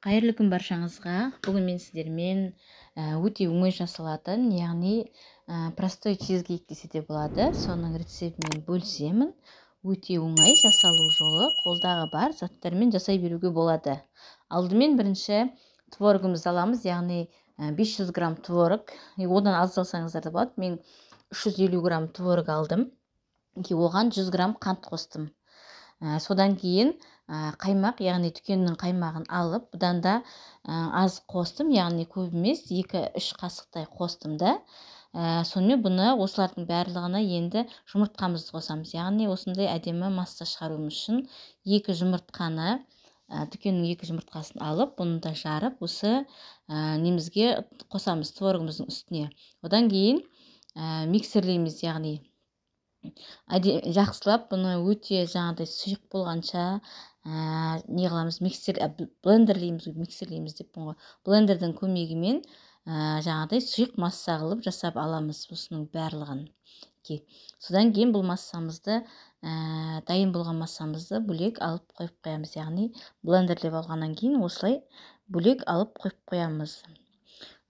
Қайырлы күн баршаңызға. Бүгін мен сіздермен өте оңай жасалатын, яғни простой чизкейк десе де болады. Соның рецептімен бөлісемін. Өте оңай жасалу жолы, қолдағы бар заттармен жасай беруге болады. Алдымен бірінші творогымызды аламыз, яғни 500 грамм творог. Одан аз алсаңыздар да болады. Мен 350 грамм творог алдым. Оған 100 грамм қант қостым. Содан кейін қаймақ, яғни дүкеннің қаймағын алып, бұдан да аз қостым, яғни көп емес, 2-3 қасықтай қостым да. Сонымен бұны осылардың барлығына енді жұмыртқамызды қосамыз. Яғни осындай әдемі масса шығаруымыз үшін 2 жұмыртқаны, дүкеннің 2 жұмыртқасын алып, бұны да жарып, осы немізге қосамыз творогымыздың үстіне. Одан кейін миксерлейміз, яғни жақсылап бұны өте жаңағыдай сұйық болғанша не қыламыз, миксерлейміз деп ғой. Блендердің көмегімен жаңағыдай сұйық масса қылып жасап аламыз осының барлығын. Содан кейін бұл массамызды, дайын болған массамызды бөлек алып қойып қоямыз. Яғни блендерлеп алғаннан кейін осылай бөлек алып қойып қоямыз.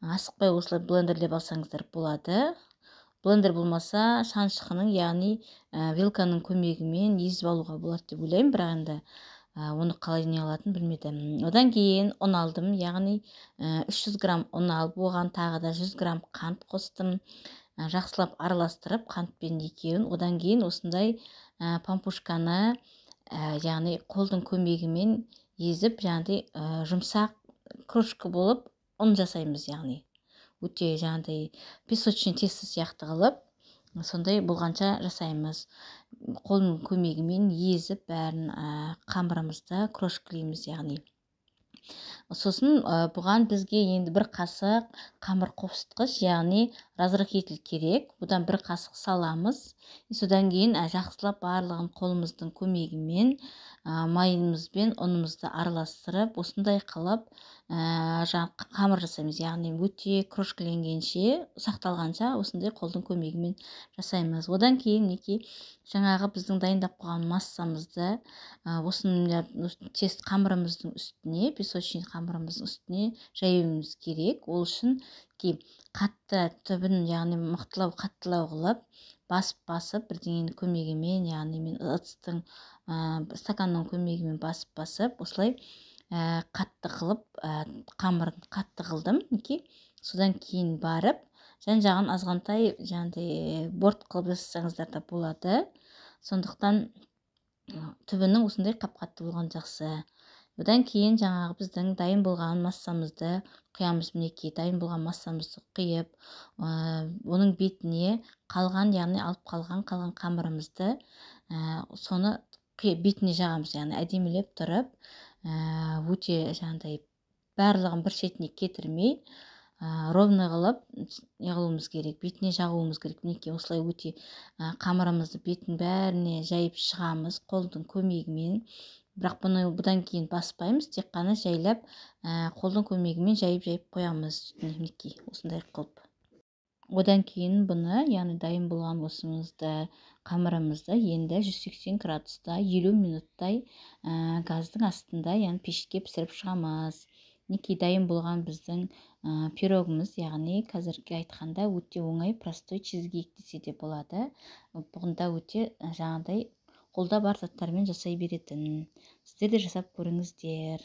Асықпай осылай блендерлеп алсаңыздар болады. Блендер болмаса шаншқының, яғни вилканың көмегімен езіп алуға болады деп ойлаймын, бірақ енді оны қалай не алатын білмедім. Одан кейін ұн алдым, яғни 300 грамм ұн алып, оған тағы да 100 грамм қант қостым. Жақсылап араластырып қантпен екеуін. Одан кейін осындай пампушканы, яғни қолдың көмегімен езіп, яғни жұмсақ крошка болып ұн жасаймыз, яғни өте жаңағыдай песочный тесто сияқты қылып, сондай болғанша жасаймыз. Қолдың көмегімен езіп, бәрін қамырымызды крошкілейміз, яғни. Сосын бұған бізге енді 1 қасық қамыр қопсытқыш, яғни разрыхлитель керек. Бұдан 1 қасық саламыз. Содан кейін жақсылап барлығын қолымыздың көмегімен майымызбен ұнымызды араластырып, осындай қылып қамыр жасаймыз. Яғни өте крошкіленгенше, сақталғанша осындай қолдың көмегімен жасаймыз. Одан кейін жаңағы біздің дайындап қойған массамызды қамырымыздың үстіне, песочный қамырымыздың үстіне жаюымыз керек. Ол үшін қатты түбін, яғни мықтылау, қаттылау қылып, басып бірдеңенің көмегімен, яғни мен ыдыстың стаканның көмегімен басып, осылай қатты қылып, қамырын қатты қылдым. Содан кейін барып, жан-жағын азғантай борт қылып жасасаңыздар да болады. Сондықтан түбінің осындай қап-қатты болған жақсы. Одан кейін жаңағы біздің дайын болған массамызды құямыз. Дайын болған массамызды құйып, оның бетіне қалған, яғни алып қалған қамырымызды соны бетіне жағамыз, яғни әдемілеп тұрып, өте жаңағыдай барлығын бір шетіне кетірмей, ровно қылып неғылуымыз керек, бетіне жағуымыз керек. Осылай өте қамырымызды бетін бәріне жайып шығамыз қолдың көмегімен. Бірақ бұдан кейін баспаймыз, тек қана жайлап қолдың көмегімен жайып қоямыз. Осындай қылып. Одан кейін бұны, яғни дайын болған осымызды, қамырымызды енді 180 градуста 50 минуттай газдың астында, яғни пешке пісіріп шығамыз. Дайын болған біздің пирогымыз, яғни қазіргі айтқанда өте оңай простой чизкейк десе де болады. Бұғында өте жаңағыдай қолда бар заттармен жасай беретін. Сіздер де жасап көріңіздер.